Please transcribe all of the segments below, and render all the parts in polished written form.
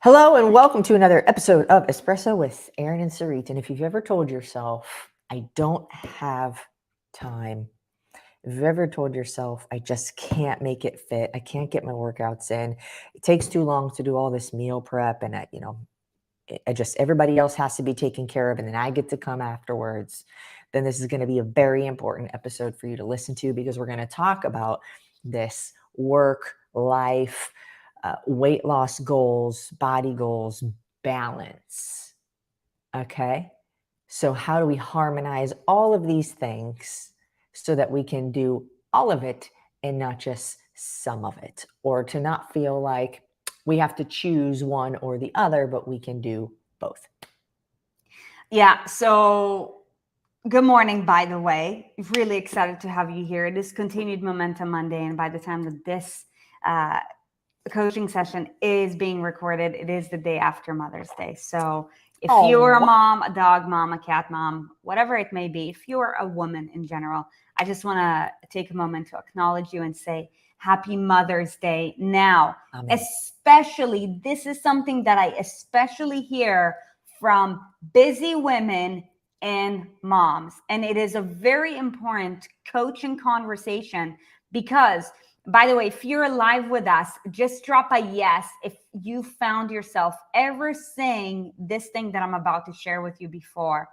Hello and welcome to another episode of Espresso with Aaron and Sarit. And if you've ever told yourself, I don't have time, if you've ever told yourself, I just can't make it fit, I can't get my workouts in, it takes too long to do all this meal prep, and everybody else has to be taken care of, and then I get to come afterwards, then this is going to be a very important episode for you to listen to because we're going to talk about this work, life, weight loss goals, body goals, balance. Okay. So, how do we harmonize all of these things so that we can do all of it and not just some of it, or to not feel like we have to choose one or the other, but we can do both? Yeah. So good morning, by the way. Really excited to have you here. It is Continued Momentum Monday. And by the time that this coaching session is being recorded, it is the day after Mother's Day. So if you're a mom, a dog mom, a cat mom, whatever it may be, if you're a woman in general, I just want to take a moment to acknowledge you and say Happy Mother's Day now. Amen. Especially, this is something that I especially hear from busy women and moms. And it is a very important coaching conversation because, by the way, if you're live with us, just drop a yes if you found yourself ever saying this thing that I'm about to share with you before.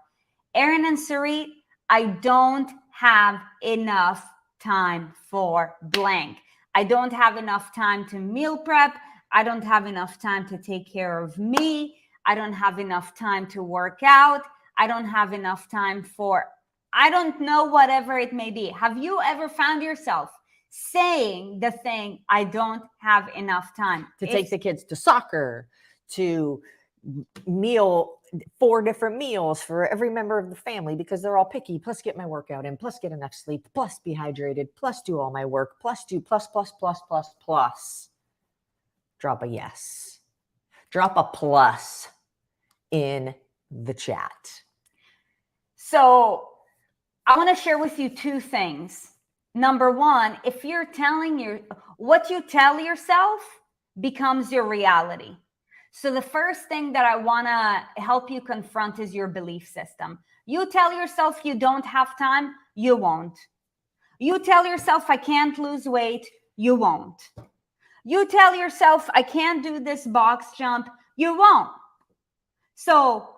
Aaron and Sarit, I don't have enough time for blank. I don't have enough time to meal prep. I don't have enough time to take care of me. I don't have enough time to work out. I don't have enough time for, I don't know, whatever it may be. Have you ever found yourself saying the thing, I don't have enough time to take the kids to soccer, to meal 4 different meals for every member of the family because they're all picky, plus get my workout in, plus get enough sleep, plus be hydrated, plus do all my work, plus do plus. Drop a yes. Drop a plus in the chat. So I want to share with you 2 things. Number one, if you're telling what you tell yourself becomes your reality. So the first thing that I want to help you confront is your belief system. You tell yourself you don't have time, you won't. You tell yourself I can't lose weight, you won't. You tell yourself I can't do this box jump, you won't. So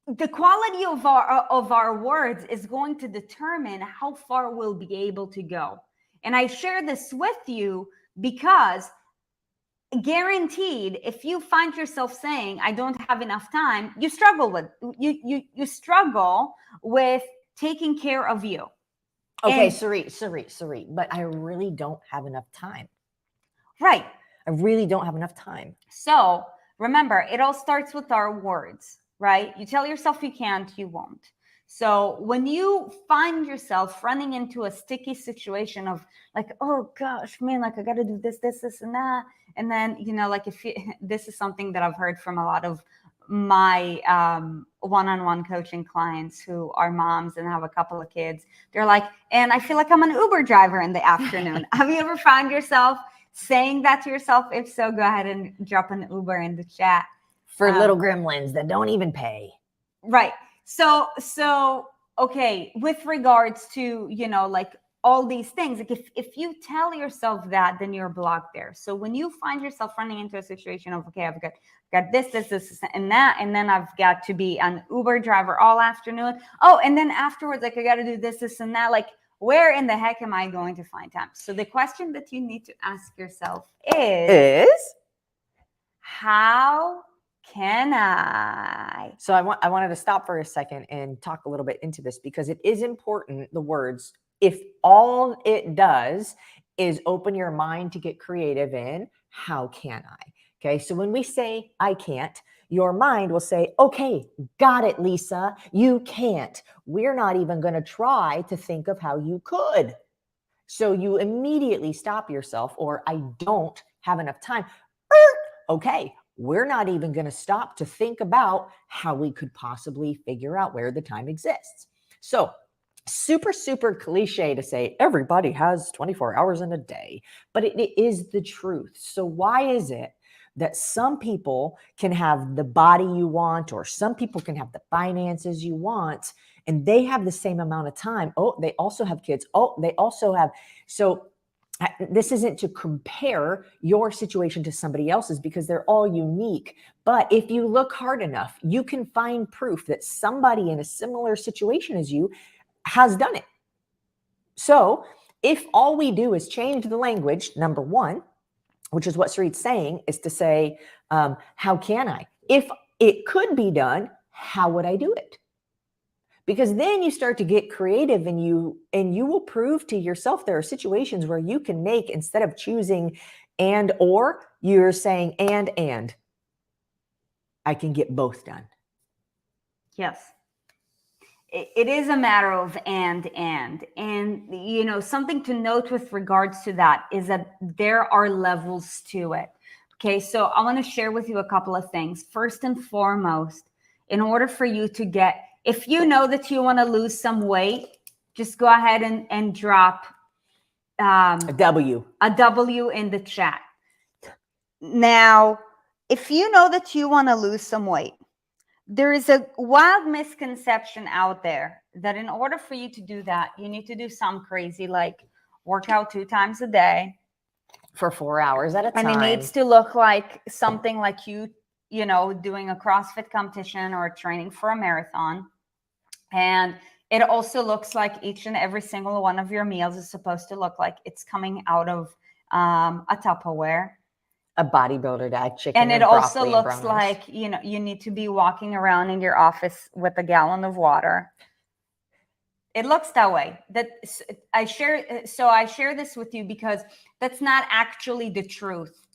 the quality of our words is going to determine how far we'll be able to go. And I share this with you because guaranteed, if you find yourself saying I don't have enough time, you struggle with taking care of you. Okay, Sarit, but I really don't have enough time. Right. I really don't have enough time. So remember, it all starts with our words, right? You tell yourself you can't, you won't. So when you find yourself running into a sticky situation of like, oh gosh, man, like I got to do this, and that. And then, like this is something that I've heard from a lot of my one-on-one coaching clients who are moms and have a couple of kids. They're like, and I feel like I'm an Uber driver in the afternoon. Have you ever found yourself saying that to yourself? If so, go ahead and drop an Uber in the chat. For little gremlins that don't even pay. Right. So, okay, with regards to, like all these things, like if you tell yourself that, then you're blocked there. So when you find yourself running into a situation of, okay, I've got this, and that, and then I've got to be an Uber driver all afternoon. Oh, and then afterwards, like I got to do this, and that, like, where in the heck am I going to find time? So the question that you need to ask yourself is how can I? So I wanted to stop for a second and talk a little bit into this because it is important, the words, if all it does is open your mind to get creative in, how can I? Okay, so when we say I can't, your mind will say, okay, got it, Lisa, you can't. We're not even going to try to think of how you could. So you immediately stop yourself, or I don't have enough time. Okay, we're not even going to stop to think about how we could possibly figure out where the time exists. So super, super cliche to say everybody has 24 hours in a day, but it is the truth. So why is it that some people can have the body you want, or some people can have the finances you want, and they have the same amount of time? Oh, they also have kids. Oh, they also have. So this isn't to compare your situation to somebody else's, because they're all unique. But if you look hard enough, you can find proof that somebody in a similar situation as you has done it. So if all we do is change the language, number one, which is what Sarit's saying, is to say, how can I? If it could be done, how would I do it? Because then you start to get creative, and you will prove to yourself there are situations where you can make, instead of choosing and or, you're saying and I can get both done. Yes. It is a matter of and something to note with regards to that is that there are levels to it. Okay, so I want to share with you a couple of things. First and foremost, in order for you to get, if you know that you want to lose some weight, just go ahead and drop a W in the chat. Now, if you know that you want to lose some weight, there is a wild misconception out there that in order for you to do that, you need to do some crazy, like work out 2 times a day for 4 hours at a time. And it needs to look like something like you doing a CrossFit competition or training for a marathon. And it also looks like each and every single one of your meals is supposed to look like it's coming out of a Tupperware. A bodybuilder diet, chicken and it also looks like you need to be walking around in your office with a gallon of water. It looks that way. I share this with you because that's not actually the truth.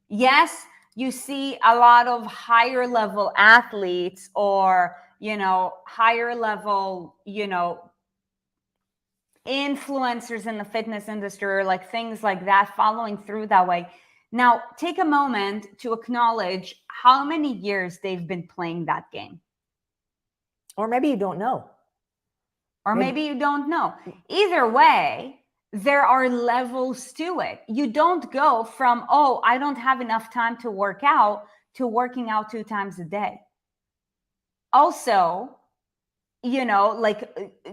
Yes, you see a lot of higher level athletes or higher level influencers in the fitness industry or like things like that following through that way. Now, take a moment to acknowledge how many years they've been playing that game. Or maybe you don't know. Or maybe you don't know. Either way, there are levels to it. You don't go from, oh, I don't have enough time to work out, to working out 2 times a day. Also, like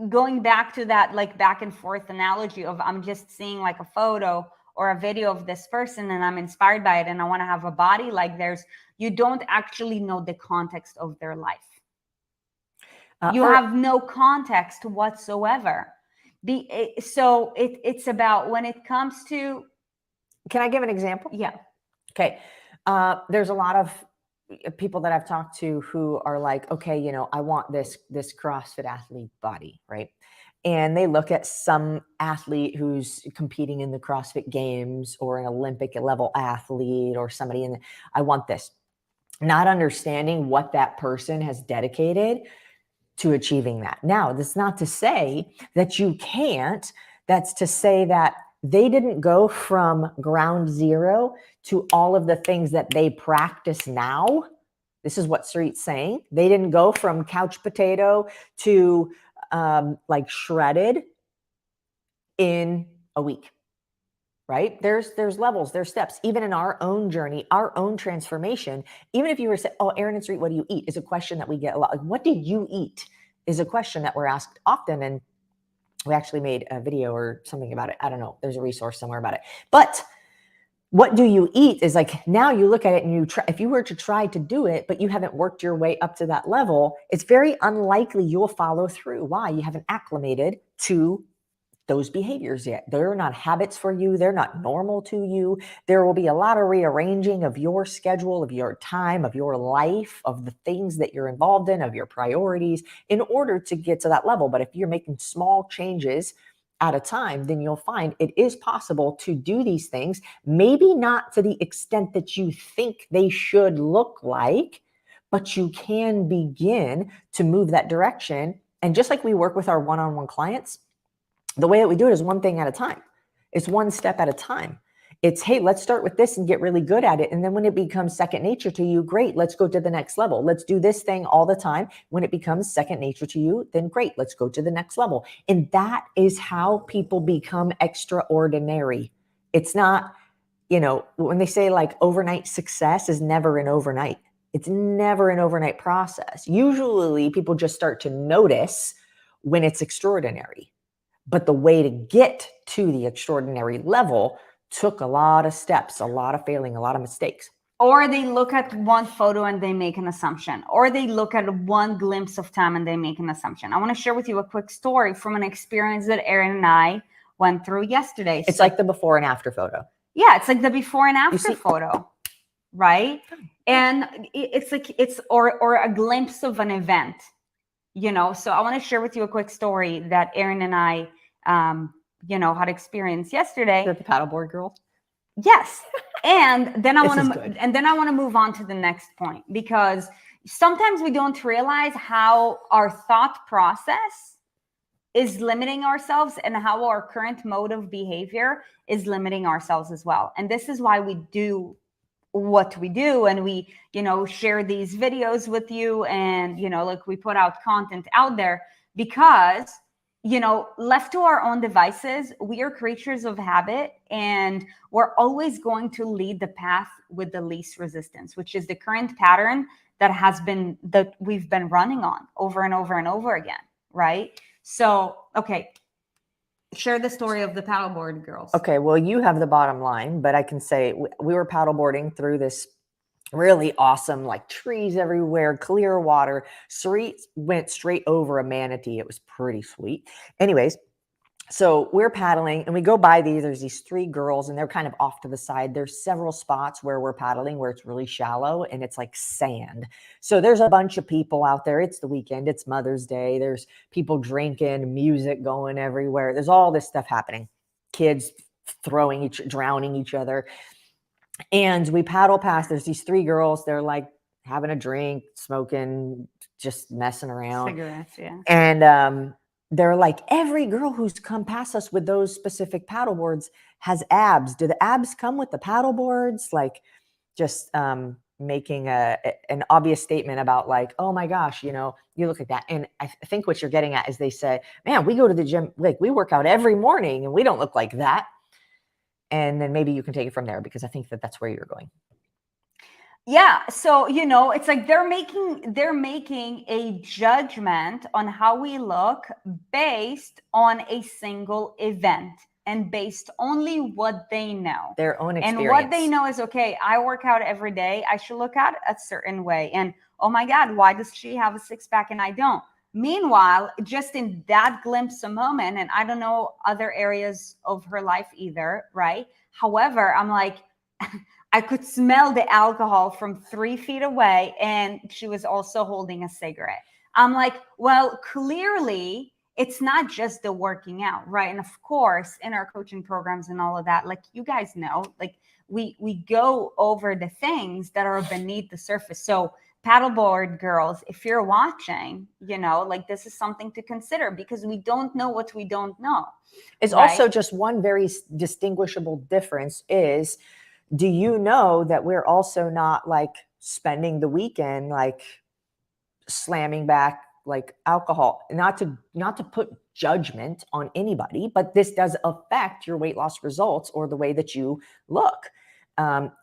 going back to that like back and forth analogy of I'm just seeing like a photo or a video of this person and I'm inspired by it and I want to have a body like theirs, you don't actually know the context of their life. You have no context whatsoever. So it's about when it comes to... Can I give an example? Yeah. Okay. There's a lot of people that I've talked to who are like, okay, I want this CrossFit athlete body, right? And they look at some athlete who's competing in the CrossFit Games or an Olympic level athlete or somebody, and I want this, not understanding what that person has dedicated to achieving that. Now, that's not to say that you can't. That's to say that they didn't go from ground zero to all of the things that they practice now. This is what Sarit's saying. They didn't go from couch potato to like shredded in a week, right? There's levels, there's steps. Even in our own journey, our own transformation, even if you were to say, oh, Erin and Sarit, what do you eat? Is a question that we get a lot. Like, what did you eat? Is a question that we're asked often. And we actually made a video or something about it. I don't know. There's a resource somewhere about it. But what do you eat is like, now you look at it and you try, if you were to try to do it, but you haven't worked your way up to that level, it's very unlikely you'll follow through. Why? You haven't acclimated to those behaviors yet. They're not habits for you. They're not normal to you. There will be a lot of rearranging of your schedule, of your time, of your life, of the things that you're involved in, of your priorities in order to get to that level. But if you're making small changes at a time, then you'll find it is possible to do these things, maybe not to the extent that you think they should look like, but you can begin to move that direction. And just like we work with our one-on-one clients, the way that we do it is one thing at a time. It's one step at a time. It's, hey, let's start with this and get really good at it. And then when it becomes second nature to you, great, let's go to the next level. Let's do this thing all the time. When it becomes second nature to you, then great, let's go to the next level. And that is how people become extraordinary. It's not, when they say like overnight success is never an overnight. It's never an overnight process. Usually people just start to notice when it's extraordinary. But the way to get to the extraordinary level took a lot of steps, a lot of failing, a lot of mistakes. Or they look at one photo and they make an assumption, or they look at one glimpse of time and they make an assumption. I want to share with you a quick story from an experience that Erin and I went through yesterday. It's like the before and after photo. Yeah, it's like the before and after photo, right? And it's like or a glimpse of an event, So I want to share with you a quick story that Erin and I had experienced yesterday. The paddleboard girl? Yes. And then I want to move on to the next point, because sometimes we don't realize how our thought process is limiting ourselves and how our current mode of behavior is limiting ourselves as well. And this is why we do what we do, and we share these videos with you, and like we put out content out there, because left to our own devices, we are creatures of habit, and we're always going to lead the path with the least resistance, which is the current pattern that we've been running on over and over and over again, right? So, okay, share the story of the paddleboard girls. Okay, well, you have the bottom line, but I can say we were paddleboarding through this really awesome, like trees everywhere, clear water. Sarit went straight over a manatee. It was pretty sweet. Anyways, so we're paddling and we go by there's these 3 girls, and they're kind of off to the side. There's several spots where we're paddling where it's really shallow and it's like sand. So there's a bunch of people out there. It's the weekend. It's Mother's Day. There's people drinking, music going everywhere. There's all this stuff happening. Kids drowning each other. And we paddle past. There's these 3 girls. They're like having a drink, smoking, just messing around. Cigarettes, yeah. And they're like, every girl who's come past us with those specific paddleboards has abs. Do the abs come with the paddleboards? Like, just making an obvious statement about like, oh my gosh, you look at that. And I think what you're getting at is they say, man, we go to the gym, like we work out every morning and we don't look like that. And then maybe you can take it from there, because I think that's where you're going. Yeah. So, it's like they're making a judgment on how we look based on a single event and based only what they know. Their own experience. And what they know is, okay, I work out every day. I should look at a certain way. And oh my God, why does she have a 6-pack and I don't? Meanwhile, just in that glimpse of moment, and I don't know other areas of her life either, right? However, I'm like, I could smell the alcohol from 3 feet away, and she was also holding a cigarette. I'm like, well, clearly it's not just the working out, right? And of course, in our coaching programs and all of that, like you guys know, like we go over the things that are beneath the surface. So paddleboard girls, if you're watching, like this is something to consider, because we don't know what we don't know. It's right? Also just one very distinguishable difference is, do you know that we're also not like spending the weekend like slamming back like alcohol? Not to put judgment on anybody, but this does affect your weight loss results or the way that you look.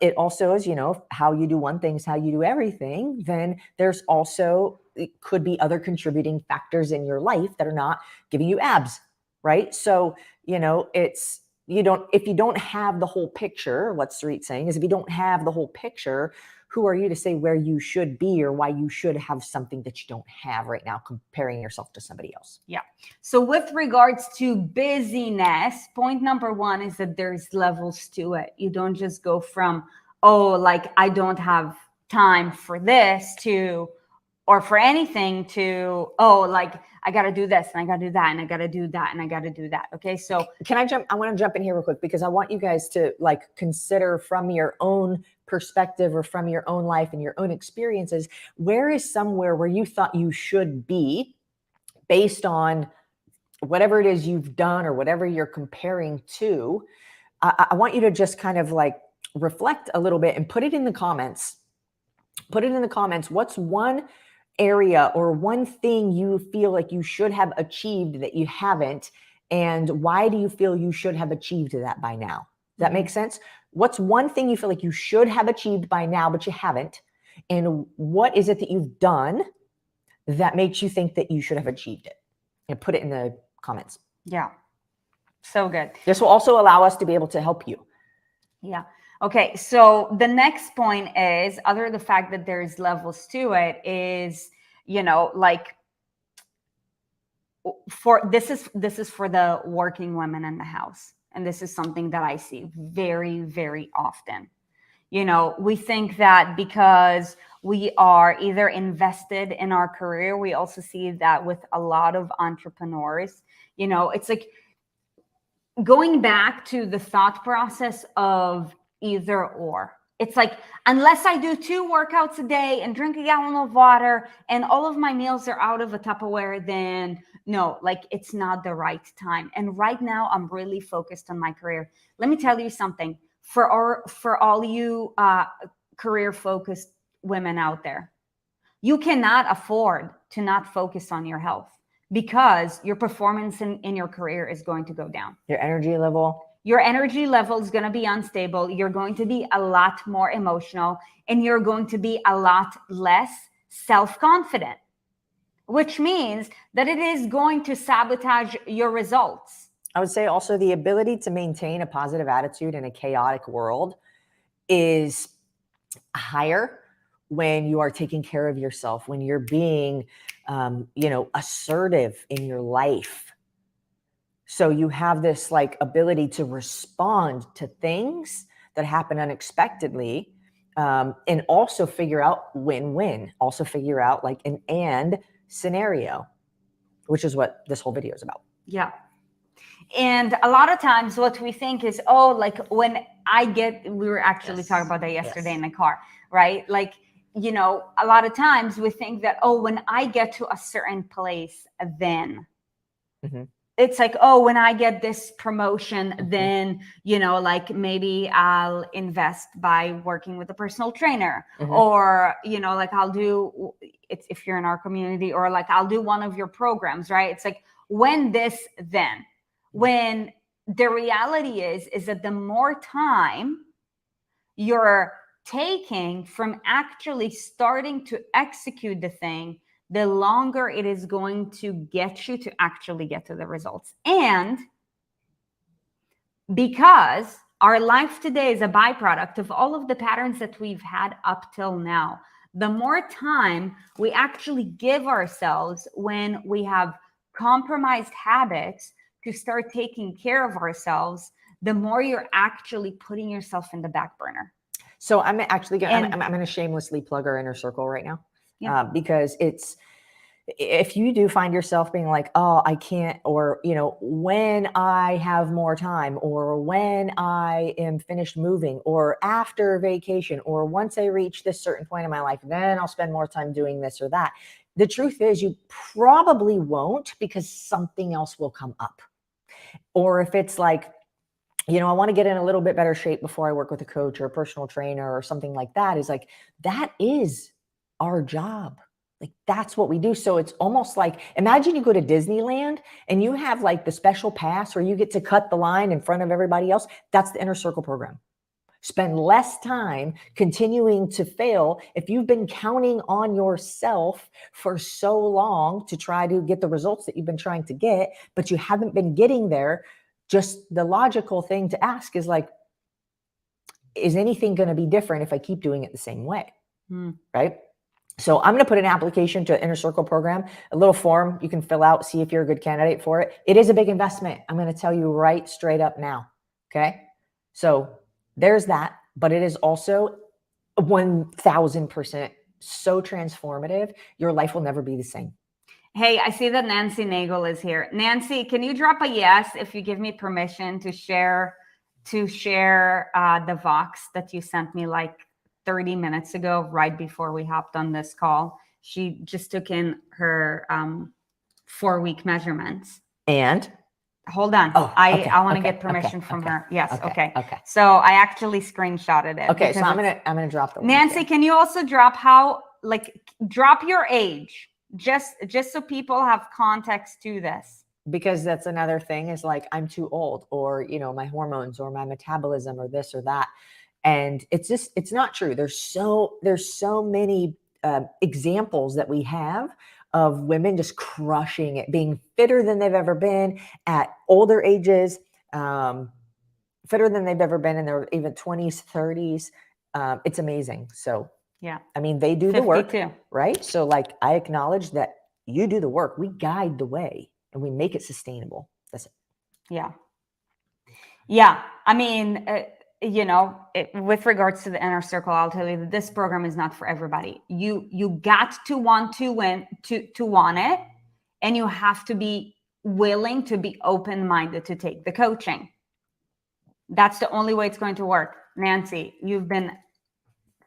It also is, how you do one thing is how you do everything. Then there's also, it could be other contributing factors in your life that are not giving you abs, right? So, if you don't have the whole picture, what Sarit's saying is, if you don't have the whole picture, who are you to say where you should be or why you should have something that you don't have right now, comparing yourself to somebody else? Yeah. So with regards to busyness, point number 1 is that there's levels to it. You don't just go from, oh, like I don't have time for this to, or for anything to, oh, like I got to do this and I got to do that and I got to do that and I got to do that. Okay. So I want to jump in here real quick, because I want you guys to like consider from your own perspective or from your own life and your own experiences, where is somewhere where you thought you should be based on whatever it is you've done or whatever you're comparing to. I want you to just kind of like reflect a little bit and put it in the comments. Put it in the comments. What's one area or one thing you feel like you should have achieved that you haven't? And why do you feel you should have achieved that by now? Does that make sense? What's one thing you feel like you should have achieved by now, but you haven't? And what is it that you've done that makes you think that you should have achieved it? And put it in the comments. Yeah. So good. This will also allow us to be able to help you. Yeah. Okay. So the next point is, other than the fact that there's levels to it, is, like, this is for the working women in the house. And this is something that I see very, very often. We think that because we are either invested in our career, we also see that with a lot of entrepreneurs, it's like going back to the thought process of either or. It's like, unless I do 2 workouts a day and drink a gallon of water and all of my meals are out of a Tupperware, then no, like, it's not the right time. And right now I'm really focused on my career. Let me tell you something, for all you career focused women out there, you cannot afford to not focus on your health, because your performance in your career is going to go down. Your energy level is going to be unstable. You're going to be a lot more emotional, and you're going to be a lot less self-confident, which means that it is going to sabotage your results. I would say also the ability to maintain a positive attitude in a chaotic world is higher when you are taking care of yourself, when you're being, assertive in your life. So you have this like ability to respond to things that happen unexpectedly, and also figure out win-win, also figure out like an and scenario, which is what this whole video is about. Yeah. And a lot of times what we think is, we were actually talking about that yesterday in the car, right? Like, a lot of times we think that, when I get to a certain place, then it's like, when I get this promotion, then, like, maybe I'll invest by working with a personal trainer, or, like, I'll do it's, if you're in our community, or like, I'll do one of your programs, right? It's like, when this, then. When the reality is that the more time you're taking from actually starting to execute the thing, the longer it is going to get you to actually get to the results. And because our life today is a byproduct of all of the patterns that we've had up till now, the more time we actually give ourselves when we have compromised habits to start taking care of ourselves, the more you're actually putting yourself in the back burner. So I'm actually going to shamelessly plug our inner circle right now, because it's, if you do find yourself being like, I can't, or, when I have more time, or when I am finished moving, or after vacation, or once I reach this certain point in my life, then I'll spend more time doing this or that. The truth is, you probably won't, because something else will come up. Or if it's like, I want to get in a little bit better shape before I work with a coach or a personal trainer or something like that, is like, that is our job. Like, that's what we do. So it's almost like, imagine you go to Disneyland and you have like the special pass where you get to cut the line in front of everybody else. That's the Inner Circle program. Spend less time continuing to fail. If you've been counting on yourself for so long to try to get the results that you've been trying to get, but you haven't been getting there, just the logical thing to ask is like, is anything going to be different if I keep doing it the same way? Right? So I'm going to put an application to an Inner Circle program, a little form you can fill out, see if you're a good candidate for it. It is a big investment. I'm going to tell you right straight up now. Okay. So there's that, but it is also 1000% so transformative. Your life will never be the same. Hey, I see that Nancy Nagel is here. Nancy, can you drop a yes if you give me permission to share the Vox that you sent me like 30 minutes ago, right before we hopped on this call? She just took in her 4-week measurements. And Hold on. Oh, I okay, want to okay, get permission okay, from okay, her. Yes. Okay. Okay. So I actually screenshotted it. Okay. So because I'm gonna drop the link Nancy, here. can you also drop drop your age, just so people have context to this? Because that's another thing is like, I'm too old, or, you know, my hormones or my metabolism or this or that. And it's not true. There's so many examples that we have of women just crushing it, being fitter than they've ever been at older ages, fitter than they've ever been in their even 20s, 30s. It's amazing. So, Yeah. I mean, they do the work, 52. right? So like, I acknowledge that you do the work. We guide the way and we make it sustainable. That's it. Yeah. Yeah. I mean, you know, with regards to the inner circle, I'll tell you that this program is not for everybody. You got to want to win, to want it, and you have to be willing to be open-minded to take the coaching. That's the only way it's going to work. Nancy, you've been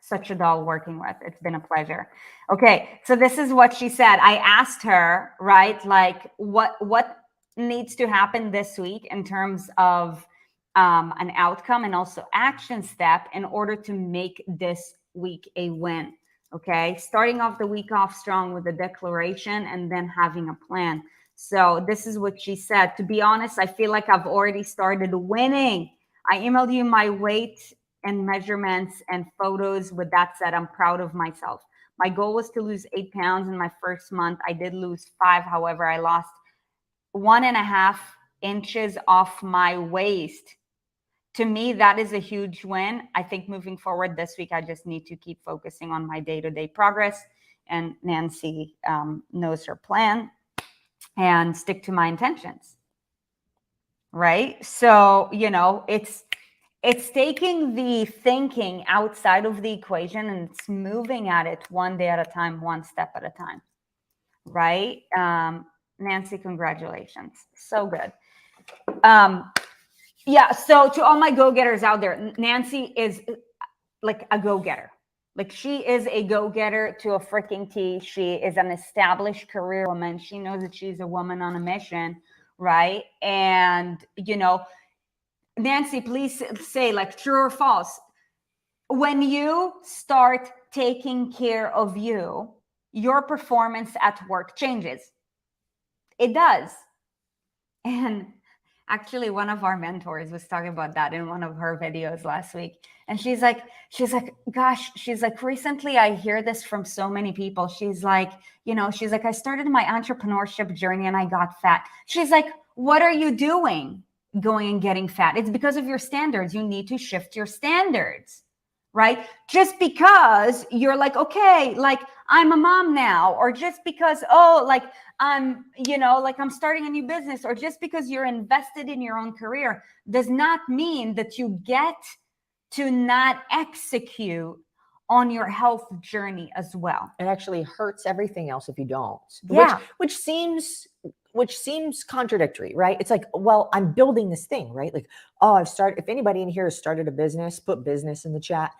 such a doll working with. It's been a pleasure. Okay, so this is what she said. I asked her, right, like what needs to happen this week in terms of an outcome and also action step in order to make this week a win. Okay, starting off the week off strong with a declaration and then having a plan. So this is what she said. To be honest, I feel like I've already started winning. I emailed you my weight and measurements and photos. With that said, I'm proud of myself. My goal was to lose 8 pounds in my first month. I did lose 5. However, I lost 1.5 inches off my waist. To me, that is a huge win. I think moving forward this week, I just need to keep focusing on my day-to-day progress. And Nancy knows her plan, and stick to my intentions. Right? So, you know, it's taking the thinking outside of the equation and it's moving at it one day at a time, one step at a time. Right? Nancy, congratulations. So good. Yeah. So to all my go-getters out there, Nancy is like a go-getter. Like, she is a go-getter to a freaking T. She is an established career woman. She knows that she's a woman on a mission, right? And, you know, Nancy, please say, like, true or false. When you start taking care of you, your performance at work changes. It does. And actually, one of our mentors was talking about that in one of her videos last week. And she's like, gosh, she's like, recently I hear this from so many people. She's like, you know, she's like, I started my entrepreneurship journey and I got fat. She's like, what are you doing going and getting fat? It's because of your standards. You need to shift your standards, right? Just because you're like, okay, like, I'm a mom now, or just because, oh, like, I'm, you know, like, I'm starting a new business, or just because you're invested in your own career does not mean that you get to not execute on your health journey as well. It actually hurts everything else if you don't. Yeah. Which seems contradictory, right? It's like, well, I'm building this thing, right? Like, oh, I've started. If anybody in here has started a business, put business in the chat.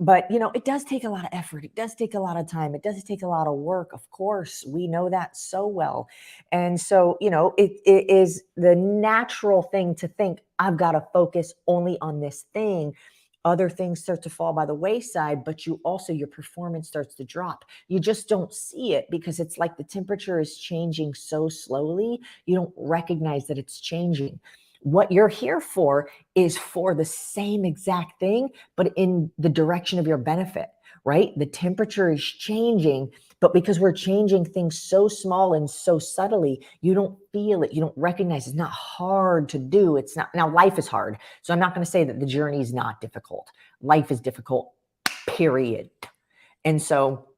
But, you know, it does take a lot of effort. It does take a lot of time. It does take a lot of work. Of course, we know that so well. And so, you know, it is the natural thing to think, I've got to focus only on this thing. Other things start to fall by the wayside, but your performance starts to drop. You just don't see it because it's like the temperature is changing so slowly. You don't recognize that it's changing. What you're here for is for the same exact thing, but in the direction of your benefit, right? The temperature is changing, but because we're changing things so small and so subtly, you don't feel it. You don't recognize it's not hard to do. It's not. Now, life is hard. So I'm not going to say that the journey is not difficult. Life is difficult, period. And so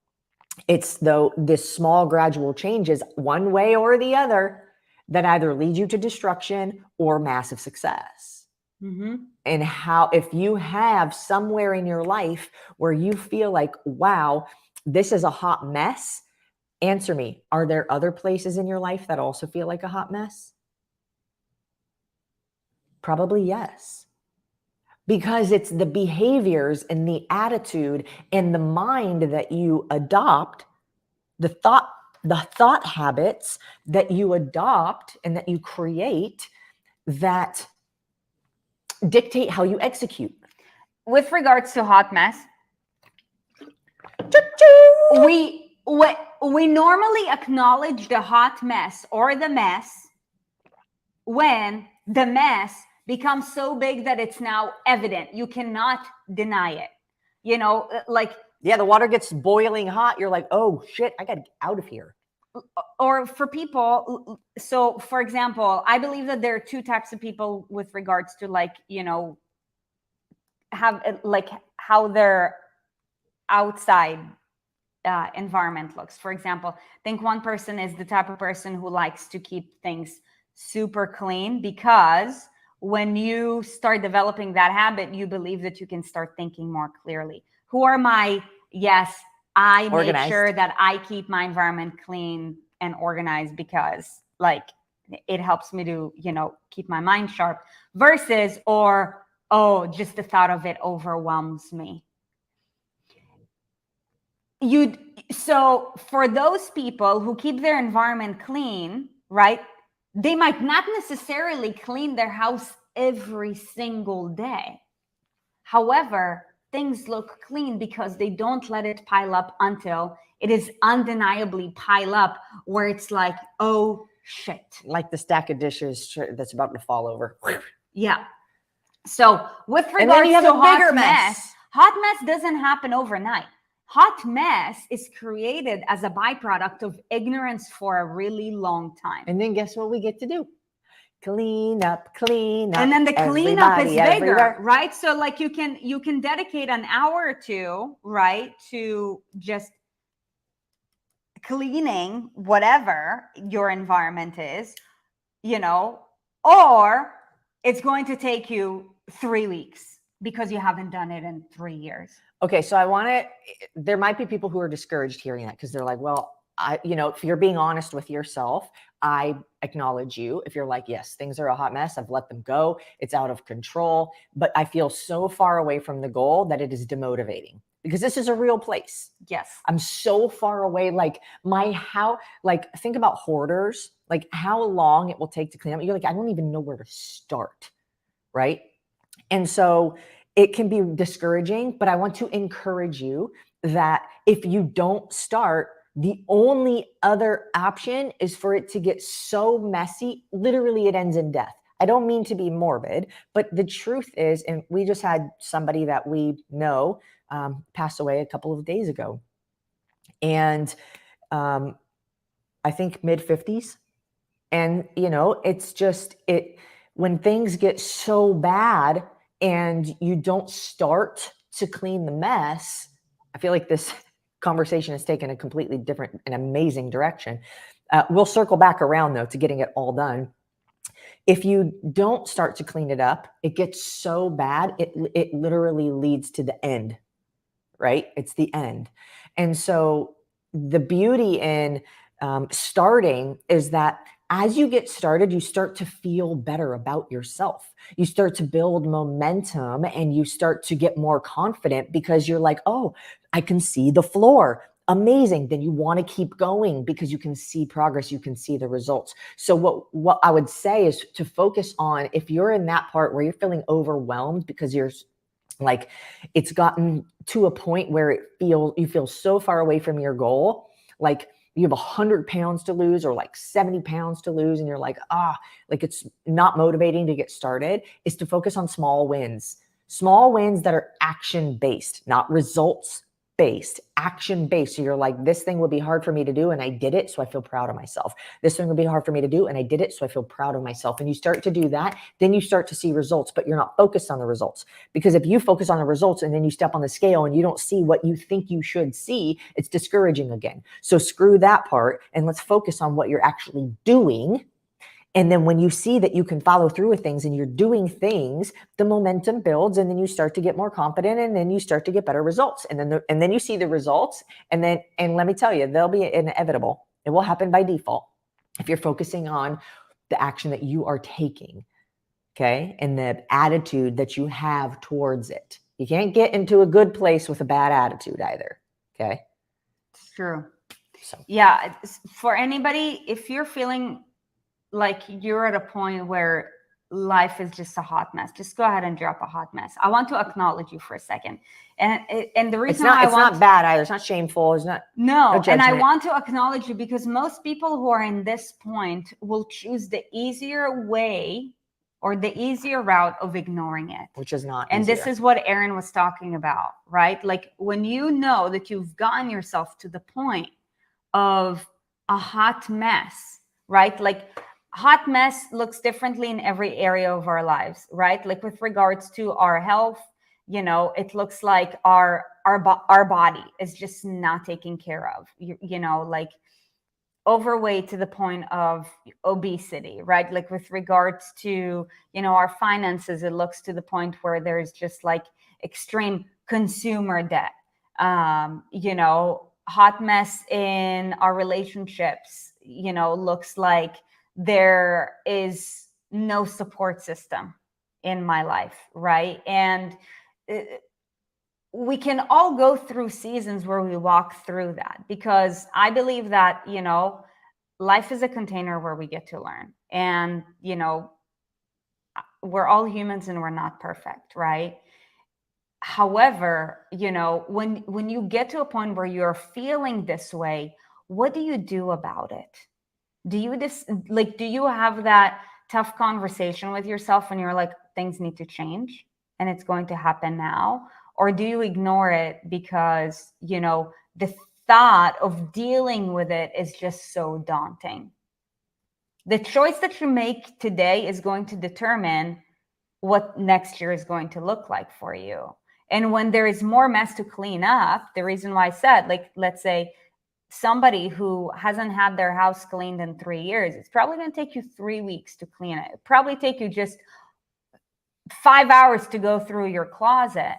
it's this small gradual changes one way or the other that either lead you to destruction or massive success. Mm-hmm. And if you have somewhere in your life where you feel like, wow, this is a hot mess, answer me. Are there other places in your life that also feel like a hot mess? Probably yes. Because it's the behaviors and the attitude and the mind that you adopt, the thought the thought habits that you adopt and that you create that dictate how you execute. With regards to hot mess, we normally acknowledge the hot mess or the mess when the mess becomes so big that it's now evident. You cannot deny it. You know, like, yeah, the water gets boiling hot. You're like, oh shit, I got to get out of here. Or for people, so for example, I believe that there are two types of people with regards to, like, you know, have like how their outside environment looks. For example, I think one person is the type of person who likes to keep things super clean, because when you start developing that habit, you believe that you can start thinking more clearly. Who are my, yes, I Organized. make sure that I keep my environment clean and organized because, like, it helps me to, you know, keep my mind sharp, versus, or, oh, just the thought of it overwhelms me. So for those people who keep their environment clean, right, they might not necessarily clean their house every single day. However, things look clean because they don't let it pile up until it is undeniably pile up, where it's like, oh shit. Like the stack of dishes that's about to fall over. Yeah. So with And then regards you have to a bigger hot mess. hot mess doesn't happen overnight. Hot mess is created as a byproduct of ignorance for a really long time. And then guess what we get to do? Clean up. And then the cleanup is bigger, everywhere. right? So like you can dedicate an hour or two, right, to just cleaning whatever your environment is, you know, or it's going to take you 3 weeks because you haven't done it in 3 years. Okay, so there might be people who are discouraged hearing that, because they're like, well, if you're being honest with yourself, I acknowledge you. If you're like, yes, things are a hot mess, I've let them go, it's out of control, but I feel so far away from the goal that it is demotivating, because this is a real place. Yes. I'm so far away. Like think about hoarders, like how long it will take to clean up. You're like, I don't even know where to start. Right. And so it can be discouraging, but I want to encourage you that if you don't start, the only other option is for it to get so messy, literally it ends in death. I don't mean to be morbid, but the truth is, and we just had somebody that we know pass away a couple of days ago. And I think mid-50s. And, it's just when things get so bad and you don't start to clean the mess, I feel like this conversation has taken a completely different and amazing direction. We'll circle back around, though, to getting it all done. If you don't start to clean it up, it gets so bad, it literally leads to the end, right? It's the end. And so the beauty in starting is that as you get started, you start to feel better about yourself. You start to build momentum and you start to get more confident, because you're like, oh, I can see the floor. Amazing. Then you want to keep going because you can see progress. You can see the results. So what I would say is to focus on, if you're in that part where you're feeling overwhelmed because you're like, it's gotten to a point where you feel so far away from your goal, like you have 100 pounds to lose or like 70 pounds to lose, and you're like, like it's not motivating to get started, is to focus on small wins that are action-based, not results-based, action-based. So you're like, this thing would be hard for me to do and I did it, so I feel proud of myself. This thing would be hard for me to do and I did it, so I feel proud of myself. And you start to do that, then you start to see results, but you're not focused on the results. Because if you focus on the results and then you step on the scale and you don't see what you think you should see, it's discouraging again. So screw that part and let's focus on what you're actually doing. And then when you see that you can follow through with things and you're doing things, the momentum builds, and then you start to get more confident, and then you start to get better results. And then you see the results, and let me tell you, they'll be inevitable. It will happen by default if you're focusing on the action that you are taking, okay? And the attitude that you have towards it. You can't get into a good place with a bad attitude either, okay? It's true. So Yeah, for anybody, if you're feeling like you're at a point where life is just a hot mess, just go ahead and drop a hot mess. I want to acknowledge you for a second. And the reason it's not bad either. It's not shameful. It's not no, and I judgment. want to acknowledge you because most people who are in this point will choose the easier way or the easier route of ignoring it. Which is not And easier. this is what Erin was talking about, right? Like when you know that you've gotten yourself to the point of a hot mess, right? Like hot mess looks differently in every area of our lives, right? Like with regards to our health, you know, it looks like our body is just not taken care of, you know, like overweight to the point of obesity, right? Like with regards to, you know, our finances, it looks to the point where there's just like extreme consumer debt. You know, hot mess in our relationships, you know, looks like there is no support system in my life, right? And we can all go through seasons where we walk through that, because I believe that, you know, life is a container where we get to learn. And, you know, we're all humans and we're not perfect, right? However, you know, when you get to a point where you're feeling this way, what do you do about it? Do you just like, do you have that tough conversation with yourself when you're like, things need to change and it's going to happen now? Or do you ignore it because, you know, the thought of dealing with it is just so daunting? The choice that you make today is going to determine what next year is going to look like for you. And when there is more mess to clean up, the reason why I said, like, let's say somebody who hasn't had their house cleaned in 3 years, it's probably going to take you 3 weeks to clean it. It'll probably take you just 5 hours to go through your closet,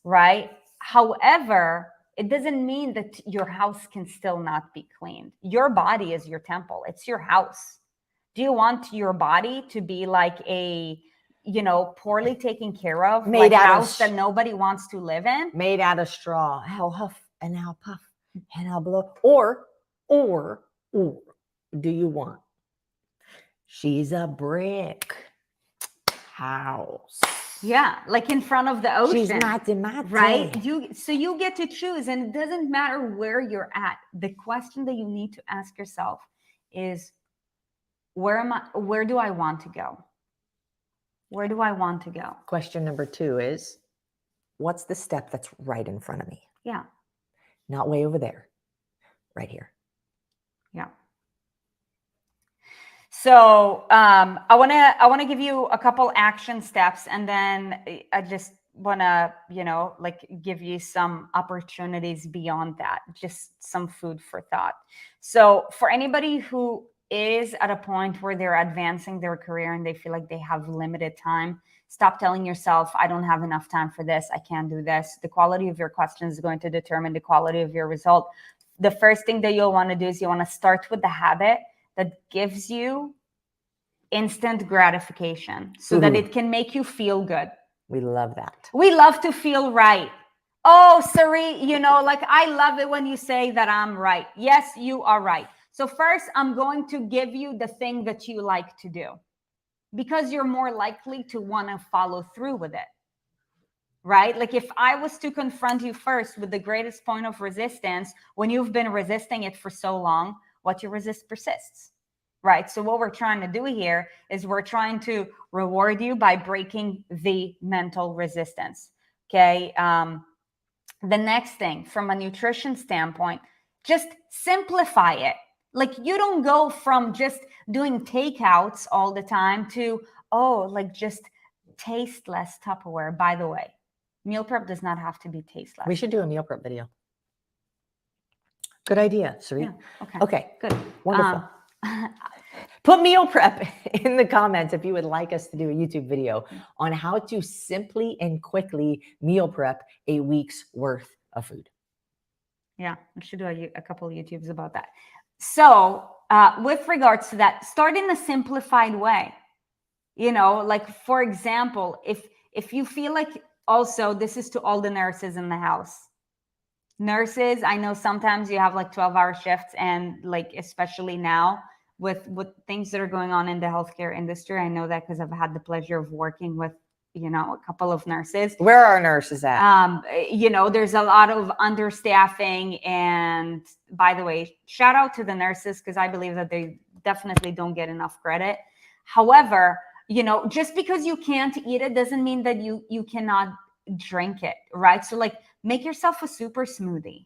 right? However, it doesn't mean that your house can still not be cleaned. Your body is your temple. It's your house. Do you want your body to be like a, you know, poorly taken care of, Made like out of house that nobody wants to live in? Made out of straw. I'll huff and I'll puff and I'll blow. Or do you want? She's a brick house. Yeah, like in front of the ocean. She's not right? You get to choose, and it doesn't matter where you're at. The question that you need to ask yourself is, where do I want to go? Where do I want to go? Question number 2 is, what's the step that's right in front of me? Yeah. Not way over there, right here. Yeah. So I want to give you a couple action steps, and then I just want to, you know, like give you some opportunities beyond that, just some food for thought. So for anybody who is at a point where they're advancing their career and they feel like they have limited time, stop telling yourself, I don't have enough time for this, I can't do this. The quality of your questions is going to determine the quality of your result. The first thing that you'll want to do is you want to start with the habit that gives you instant gratification so that it can make you feel good. We love that. We love to feel right. Oh, Sari, you know, like I love it when you say that I'm right. Yes, you are right. So first, I'm going to give you the thing that you like to do, because you're more likely to want to follow through with it, right? Like if I was to confront you first with the greatest point of resistance, when you've been resisting it for so long, what you resist persists, right? So what we're trying to do here is we're trying to reward you by breaking the mental resistance, okay? The next thing, from a nutrition standpoint, just simplify it. Like you don't go from just doing takeouts all the time to, oh, like just tasteless Tupperware. By the way, meal prep does not have to be tasteless. We should do a meal prep video. Good idea, Sari. Yeah, Okay, good. Wonderful. Put meal prep in the comments if you would like us to do a YouTube video on how to simply and quickly meal prep a week's worth of food. Yeah, I should do a couple of YouTubes about that. So with regards to that, start in a simplified way. You know, like for example, if you feel like, also this is to all the nurses in the house, Nurses, I know sometimes you have like 12-hour shifts, and like especially now with things that are going on in the healthcare industry. I know that because I've had the pleasure of working with, a couple of nurses. Where are our nurses at? There's a lot of understaffing. And by the way, shout out to the nurses, because I believe that they definitely don't get enough credit. However, just because you can't eat it doesn't mean that you cannot drink it, right? So like, make yourself a super smoothie,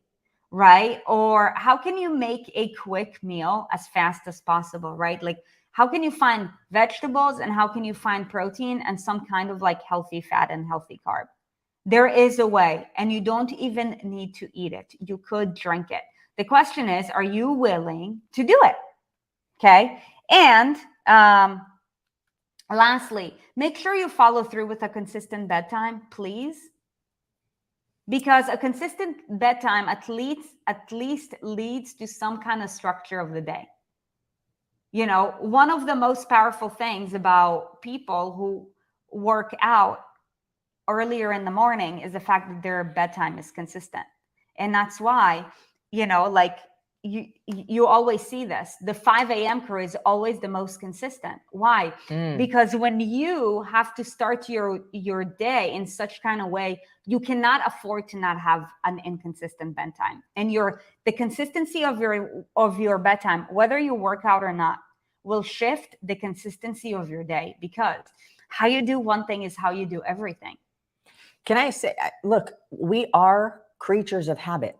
right? Or how can you make a quick meal as fast as possible, right? Like, how can you find vegetables, and how can you find protein and some kind of like healthy fat and healthy carb? There is a way, and you don't even need to eat it. You could drink it. The question is, are you willing to do it? Okay. And lastly, make sure you follow through with a consistent bedtime, please. Because a consistent bedtime at least leads to some kind of structure of the day. One of the most powerful things about people who work out earlier in the morning is the fact that their bedtime is consistent. And that's why, like, you always see this. The 5 a.m. crew is always the most consistent. Why? Because when you have to start your day in such kind of way, you cannot afford to not have an inconsistent bedtime. And the consistency of your bedtime, whether you work out or not, will shift the consistency of your day, because how you do one thing is how you do everything. Can I say, look, we are creatures of habit,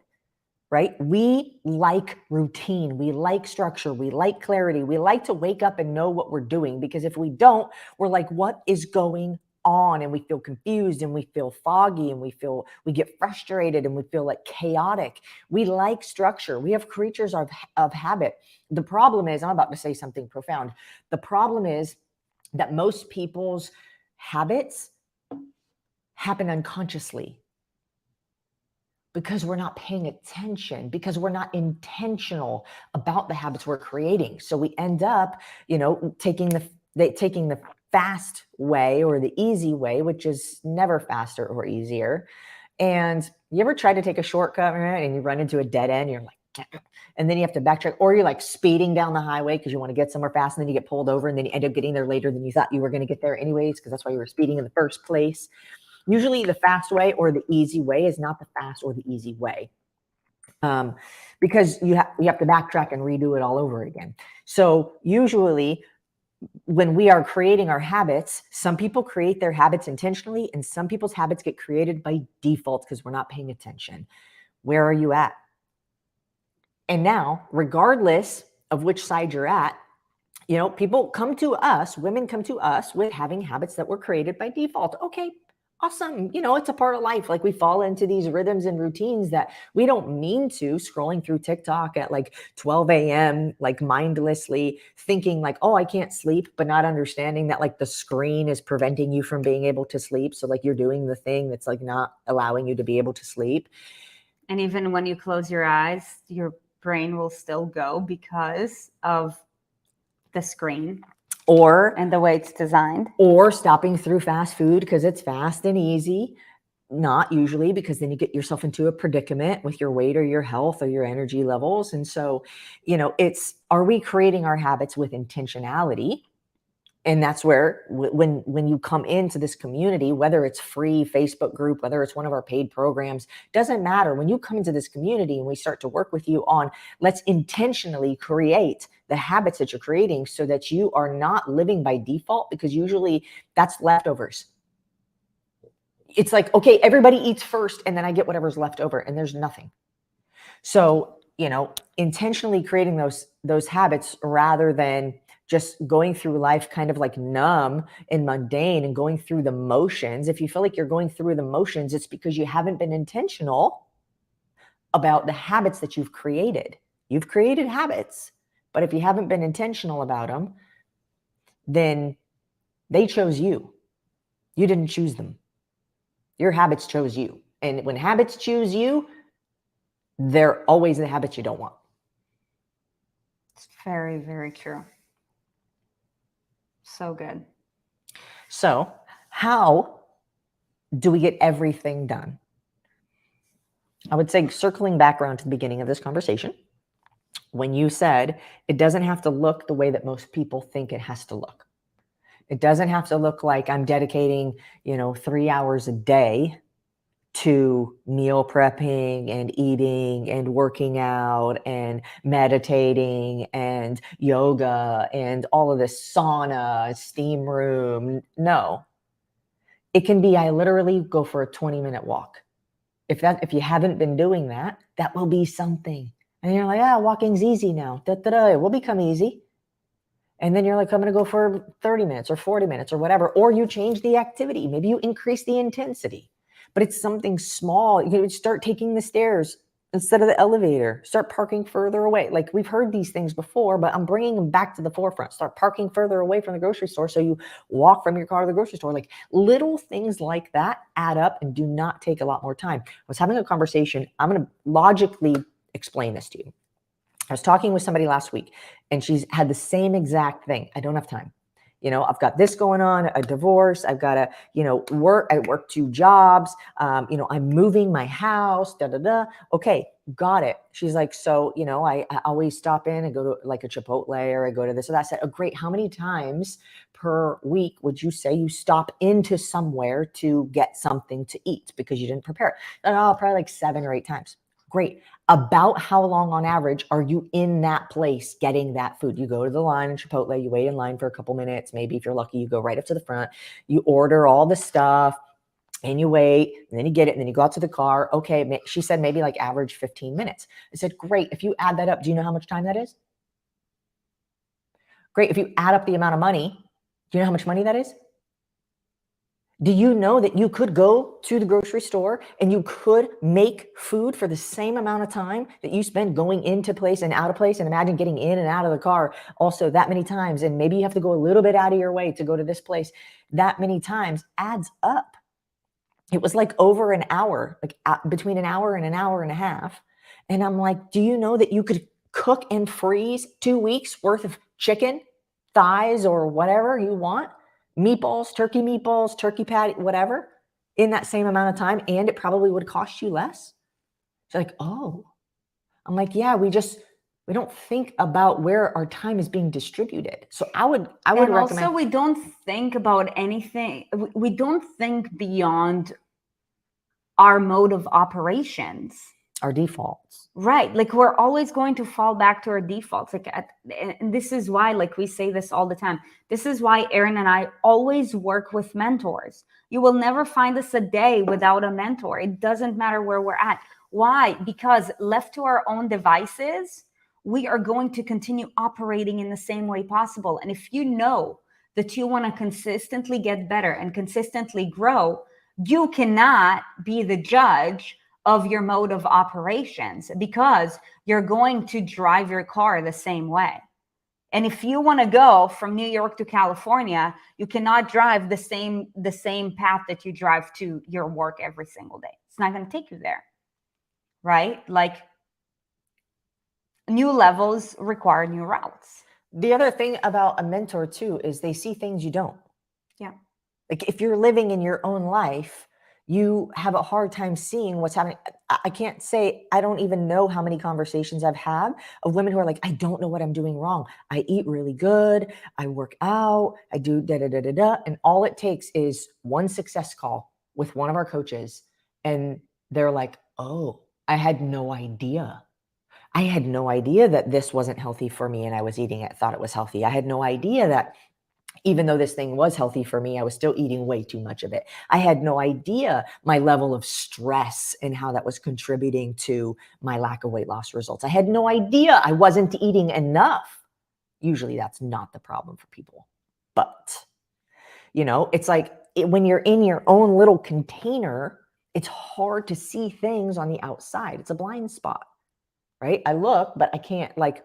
right? We like routine. We like structure. We like clarity. We like to wake up and know what we're doing, because if we don't, we're like, what is going on? And we feel confused, and we feel foggy, and we get frustrated, and we feel like chaotic. We like structure. We have creatures of habit. The problem is, I'm about to say something profound. The problem is that most people's habits happen unconsciously, because we're not paying attention, because we're not intentional about the habits we're creating. So we end up, taking the fast way or the easy way, which is never faster or easier. And you ever try to take a shortcut, right, and you run into a dead end, you're like, and then you have to backtrack, or you're like speeding down the highway because you want to get somewhere fast, and then you get pulled over, and then you end up getting there later than you thought you were going to get there anyways, because that's why you were speeding in the first place. Usually the fast way or the easy way is not the fast or the easy way, because you have to backtrack and redo it all over again. So usually when we are creating our habits, some people create their habits intentionally, and some people's habits get created by default because we're not paying attention. Where are you at? And now, regardless of which side you're at, people come to us, women come to us with having habits that were created by default. Okay, awesome. It's a part of life. Like, we fall into these rhythms and routines that we don't mean to, scrolling through TikTok at like 12 a.m., like mindlessly thinking like, oh, I can't sleep, but not understanding that like the screen is preventing you from being able to sleep. So like you're doing the thing that's like not allowing you to be able to sleep. And even when you close your eyes, your brain will still go because of the screen and the way it's designed. Or stopping through fast food because it's fast and easy. Not usually, because then you get yourself into a predicament with your weight or your health or your energy levels. And so, are we creating our habits with intentionality? And that's where when you come into this community, whether it's free Facebook group, whether it's one of our paid programs, doesn't matter. When you come into this community and we start to work with you on, let's intentionally create the habits that you're creating so that you are not living by default, because usually that's leftovers. It's like, okay, everybody eats first and then I get whatever's left over, and there's nothing. So, intentionally creating those habits rather than just going through life kind of like numb and mundane and going through the motions. If you feel like you're going through the motions, it's because you haven't been intentional about the habits that you've created. You've created habits, but if you haven't been intentional about them, then they chose you. You didn't choose them. Your habits chose you. And when habits choose you, they're always the habits you don't want. It's very, very true. So good. So, how do we get everything done? I would say, circling back around to the beginning of this conversation, when you said it doesn't have to look the way that most people think it has to look. It doesn't have to look like I'm dedicating, 3 hours a day to meal prepping and eating and working out and meditating and yoga and all of this sauna, steam room. No, it can be, I literally go for a 20-minute walk. If you haven't been doing that, that will be something. And you're like, walking's easy now. It will become easy. And then you're like, I'm going to go for 30 minutes or 40 minutes or whatever. Or you change the activity. Maybe you increase the intensity. But it's something small. You can start taking the stairs instead of the elevator. Start parking further away. Like, we've heard these things before, but I'm bringing them back to the forefront. Start parking further away from the grocery store so you walk from your car to the grocery store. Like, little things like that add up and do not take a lot more time. I was having a conversation. I'm going to logically explain this to you. I was talking with somebody last week, and she's had the same exact thing. I don't have time. I've got this going on, a divorce. I've got to, work. I work 2 jobs. I'm moving my house, Okay, got it. She's like, so, I always stop in and go to like a Chipotle, or I go to this or that. I said, oh, great. How many times per week would you say you stop into somewhere to get something to eat because you didn't prepare it? Oh, probably like 7 or 8 times. Great. About how long on average are you in that place getting that food? You go to the line in Chipotle, you wait in line for a couple minutes. Maybe if you're lucky, you go right up to the front, you order all the stuff and you wait, and then you get it, and then you go out to the car. Okay. She said maybe like average 15 minutes. I said, great. If you add that up, do you know how much time that is? Great. If you add up the amount of money, do you know how much money that is? Do you know that you could go to the grocery store and you could make food for the same amount of time that you spend going into place and out of place? And imagine getting in and out of the car also that many times. And maybe you have to go a little bit out of your way to go to this place. That many times adds up. It was like over an hour, like between an hour and an hour and a half. And I'm like, do you know that you could cook and freeze 2 weeks worth of chicken, thighs, or whatever you want? Meatballs, turkey patty, whatever, in that same amount of time, and it probably would cost you less. She's like, oh. I'm like, yeah, we don't think about where our time is being distributed. So I would and recommend. Also, we don't think about anything. We don't think beyond our mode of operations. Our defaults. Right. Like, we're always going to fall back to our defaults. And this is why, like, we say this all the time. This is why Erin and I always work with mentors. You will never find us a day without a mentor. It doesn't matter where we're at. Why? Because left to our own devices, we are going to continue operating in the same way possible. And if you know that you want to consistently get better and consistently grow, you cannot be the judge of your mode of operations, because you're going to drive your car the same way. And if you want to go from New York to California, you cannot drive the same path that you drive to your work every single day. It's not going to take you there, right? Like, new levels require new routes. The other thing about a mentor too is they see things you don't. Yeah. Like, if you're living in your own life, you have a hard time seeing what's happening. I can't say, I don't even know how many conversations I've had of women who are like, I don't know what I'm doing wrong. I eat really good. I work out. I do da-da-da-da-da. And all it takes is one success call with one of our coaches. And they're like, oh, I had no idea. I had no idea that this wasn't healthy for me and I was eating it, thought it was healthy. I had no idea that even though this thing was healthy for me, I was still eating way too much of it. I had no idea my level of stress and how that was contributing to my lack of weight loss results. I had no idea I wasn't eating enough. Usually that's not the problem for people. But, it's like when you're in your own little container, it's hard to see things on the outside. It's a blind spot, right? I look, but I can't, like,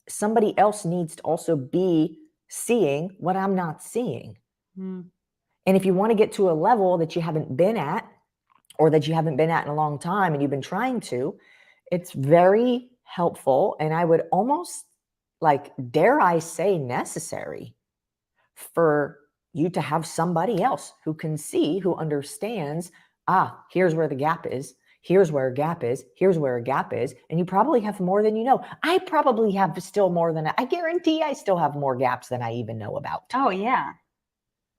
somebody else needs to also be seeing what I'm not seeing. And if you want to get to a level that you haven't been at, or that you haven't been at in a long time and you've been trying to, it's very helpful. And I would almost, like, dare I say, necessary for you to have somebody else who can see, who understands, here's where the gap is. Here's where a gap is. Here's where a gap is. And you probably have more than you know. I probably have still more than I guarantee I still have more gaps than I even know about. Oh, yeah.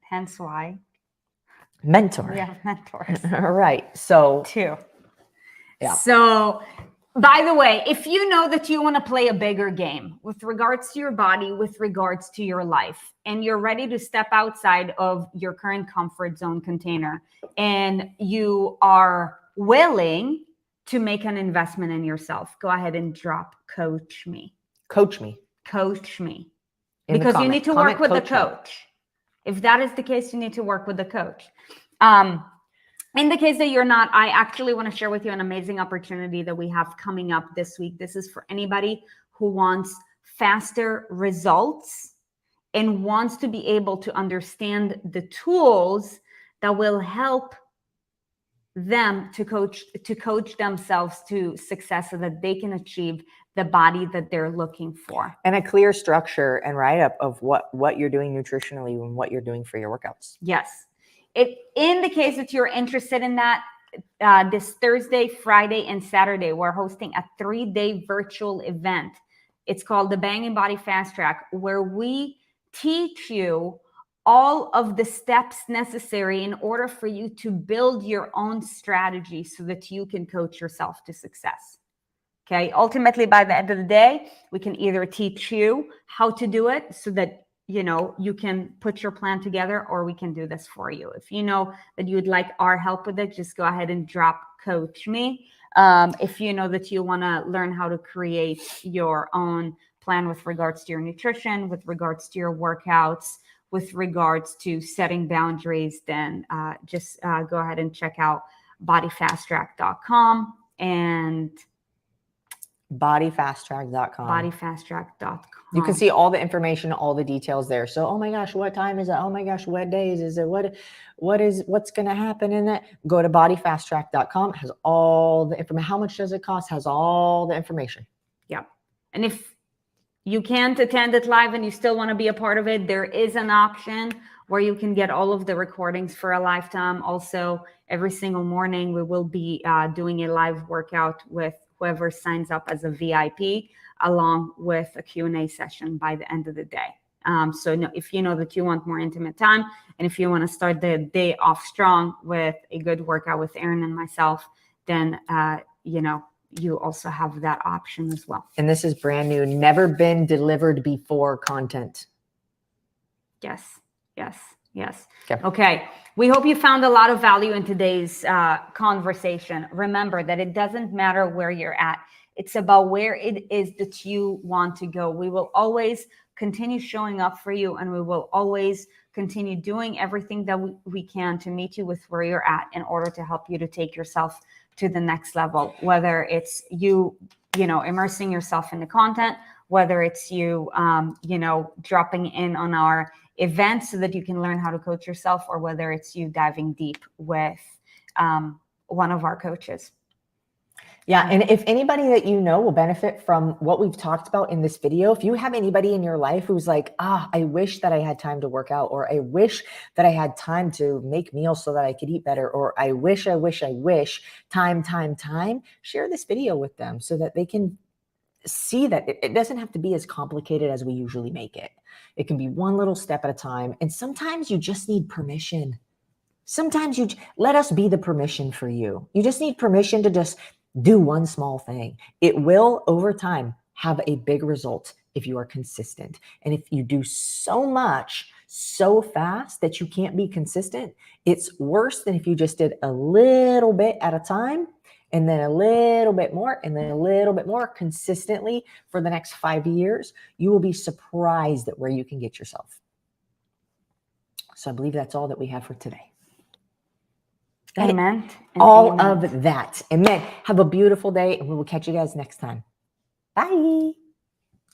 Hence why Mentor. we have mentors. All right. So, Too. Yeah. So, by the way, if you know that you want to play a bigger game with regards to your body, with regards to your life, and you're ready to step outside of your current comfort zone container, and you are willing to make an investment in yourself, go ahead and drop coach me. coach me. Coach me. In the Because you comment. need to Comment, work with the coach me. coach. If that is the case, you need to work with the coach. In the case that you're not, I actually want to share with you an amazing opportunity that we have coming up this week. This is for anybody who wants faster results and wants to be able to understand the tools that will help them to coach themselves to success so that they can achieve the body that they're looking for. And a clear structure and write-up of what you're doing nutritionally and what you're doing for your workouts. Yes. In the case that you're interested in that, this Thursday, Friday, and Saturday, we're hosting a 3-day virtual event. It's called the Banging Body Fast Track, where we teach you all of the steps necessary in order for you to build your own strategy so that you can coach yourself to success. Okay. Ultimately, by the end of the day, we can either teach you how to do it so that you can put your plan together, or we can do this for you. If you know that you would like our help with it, just go ahead and drop coach me. If you know that you want to learn how to create your own plan with regards to your nutrition, with regards to your workouts, with regards to setting boundaries, then just go ahead and check out bodyfasttrack.com and bodyfasttrack.com. bodyfasttrack.com. You can see all the information, all the details there. So, oh my gosh, what time is it? Oh my gosh, what days is it? What's going to happen in that? Go to bodyfasttrack.com. It has all the information. How much does it cost? Has all the information. Yeah. And if you can't attend it live and you still want to be a part of it, there is an option where you can get all of the recordings for a lifetime. Also, every single morning, we will be doing a live workout with whoever signs up as a VIP, along with a Q&A session by the end of the day. So if you know that you want more intimate time, and if you want to start the day off strong with a good workout with Erin and myself, then, you also have that option as well. And this is brand new, never been delivered before content. Yes. Okay. Okay. We hope you found a lot of value in today's conversation. Remember that it doesn't matter where you're at. It's about where it is that you want to go. We will always continue showing up for you, and we will always continue doing everything that we can to meet you with where you're at in order to help you to take yourself to the next level, whether it's you immersing yourself in the content, whether it's you, dropping in on our events so that you can learn how to coach yourself, or whether it's you diving deep with one of our coaches. Yeah. And if anybody that you know will benefit from what we've talked about in this video, if you have anybody in your life who's like, I wish that I had time to work out, or I wish that I had time to make meals so that I could eat better, or I wish, time, share this video with them so that they can see that it doesn't have to be as complicated as we usually make it. It can be one little step at a time. And sometimes you just need permission. Sometimes you let us be the permission for you. You just need permission to just do one small thing. It will, over time, have a big result if you are consistent. And if you do so much so fast that you can't be consistent, it's worse than if you just did a little bit at a time, and then a little bit more, and then a little bit more consistently for the next 5 years. You will be surprised at where you can get yourself. So I believe that's all that we have for today. Amen. All of that. Amen. Have a beautiful day, and we will catch you guys next time. Bye.